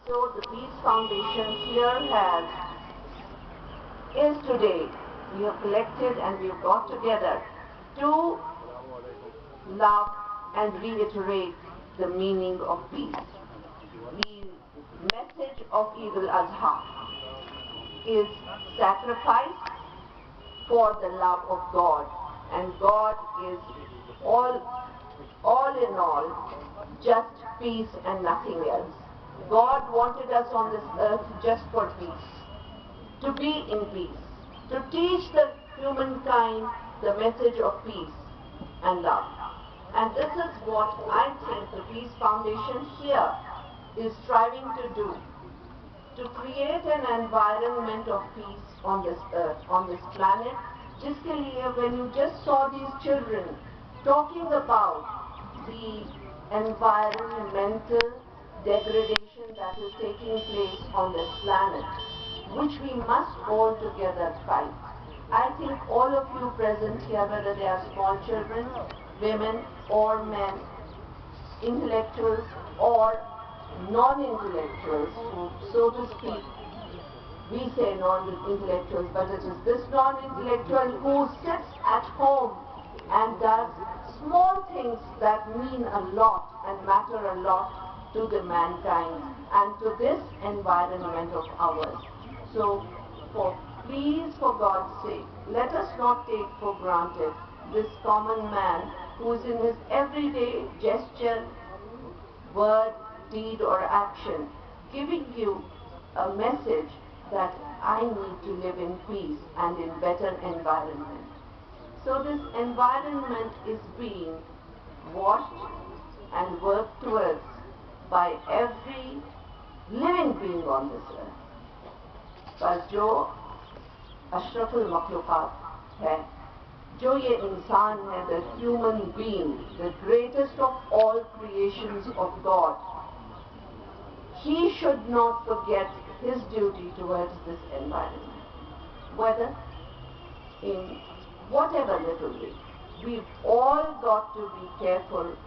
So the Peace Foundation here is today, we have collected and we have got together to love and reiterate the meaning of peace. The message of Eid al-Adha is sacrifice for the love of God, and God is all in all, just peace and nothing else. God wanted us on this earth just for peace, to be in peace, to teach the humankind the message of peace and love. And this is what I think the Peace Foundation here is striving to do, to create an environment of peace on this earth, on this planet. जिसके लिए when you just saw these children talking about the environmental degradation that is taking place on this planet, which we must all together fight. I think all of you present here, whether they are small children, women or men, intellectuals or non-intellectuals, so to speak, we say non-intellectuals, but it is this non-intellectual who sits at home and does small things that mean a lot and matter a lot to the mankind and to this environment of ours. So, please, for God's sake, let us not take for granted this common man who is in his everyday gesture, word, deed or action, giving you a message that I need to live in peace and in better environment. So this environment is being washed and worked towards by every living being on this earth. पर जो अशरफुल मखलूक़ात है, जो ये इंसान है, the human being, the greatest of all creations of God, he should not forget his duty towards this environment. Whether in whatever little way, we've all got to be careful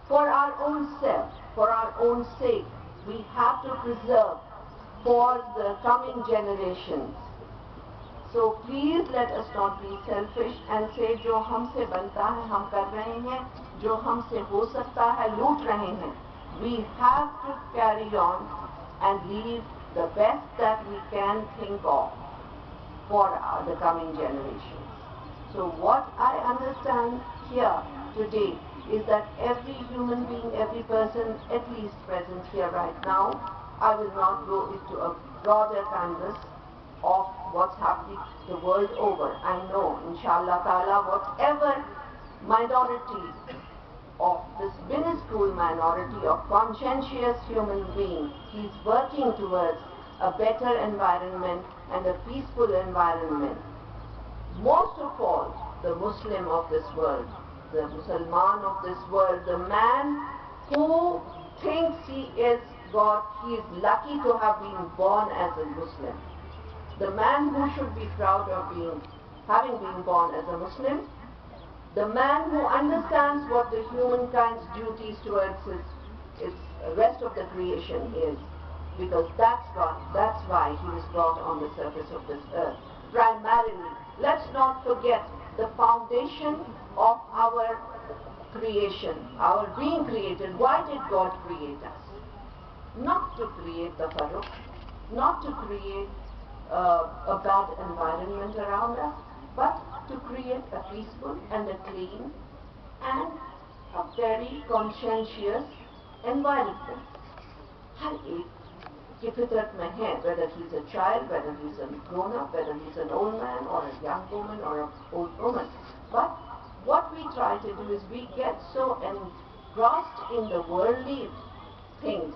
for our own self, for our own sake. We have to preserve for the coming generations. So please let us not be selfish and say जो हमसे बनता है हम कर रहे हैं, जो हमसे हो सकता है लूट रहे हैं. We have to carry on and leave the best that we can think of for the coming generations. So what I understand here today is that every human being, every person at least present here right now, I will not go into a broader canvas of what's happening the world over. I know, inshallah ta'ala, whatever minority of this minuscule minority of conscientious human beings, he's working towards a better environment and a peaceful environment. Most of all, the Muslim of this world, the Musalman of this world, the man who thinks he is God, he is lucky to have been born as a Muslim. The man who should be proud of having been born as a Muslim, the man who understands what the humankind's duties towards its rest of the creation is, because that's why he was brought on the surface of this earth. Primarily, let's not forget the foundation of our creation, our being created. Why did God create us? Not to create the tafarruq, not to create a bad environment around us, but to create a peaceful and a clean and a very conscientious environment. हर एक की फितरत में है, whether he's a child, whether he's a grown-up, whether he's an old man or a young woman or an old woman. But what we try to do is we get so engrossed in the worldly things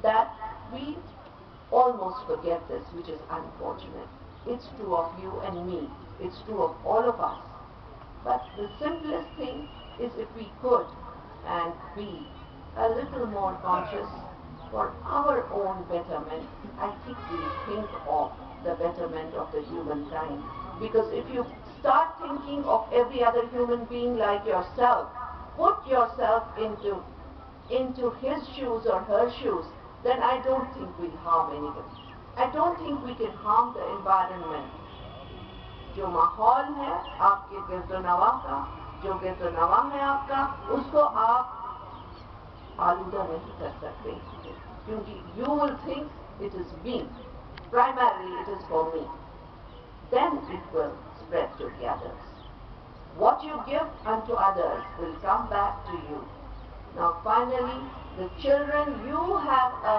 that we almost forget this, which is unfortunate. It's true of you and me. It's true of all of us. But the simplest thing is if we could and be a little more conscious for our own betterment, I think we think of the betterment of the humankind. Because if you start thinking of every other human being like yourself, put yourself into his shoes or her shoes, then I don't think we'll harm anybody. I don't think we can harm the environment. जो माहौल है आपके गिरदोनवा का, जो गिरदोनवा है आपका, उसको आप आलूदा नहीं कर सकते, क्योंकि you will think it is me, primarily it is for me, then it will spread to the others. What you give unto others will come back to you. Now finally, the children, you have a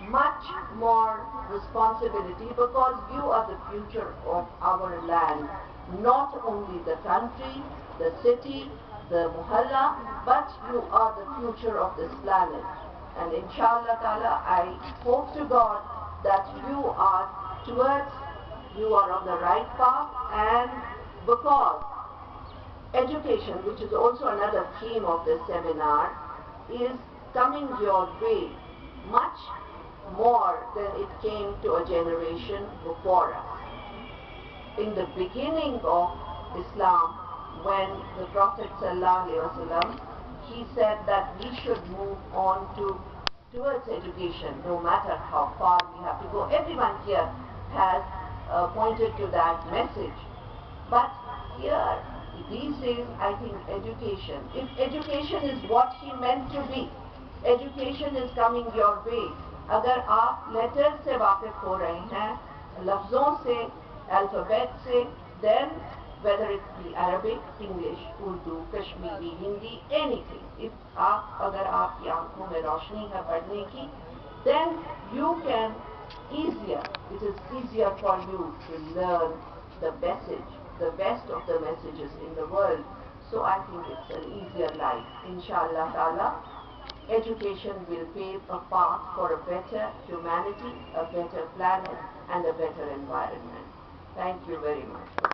much more responsibility because you are the future of our land, not only the country, the city, the muhalla, but you are the future of this planet. And inshallah ta'ala, I hope to God that you are on the right path, and because education, which is also another theme of this seminar, is coming your way much more than it came to a generation before us. In the beginning of Islam, when the Prophet ﷺ, he said that we should move on towards education, no matter how far we have to go. Everyone here has pointed to that message. But here, these days, I think education, if education is what he meant to be, education is coming your way. अगर आप letter से वाकिफ हो रहे हैं, लफ्ज़ों से, alphabet से, then whether it be Arabic, English, Urdu, Kashmiri, Hindi, anything, अगर आपकी आंखों में रोशनी है पढ़ने की, then you can it is easier for you to learn the message, the best of the messages in the world. So I think it's an easier life. Inshallah ta'ala, education will pave a path for a better humanity, a better planet, and a better environment. Thank you very much.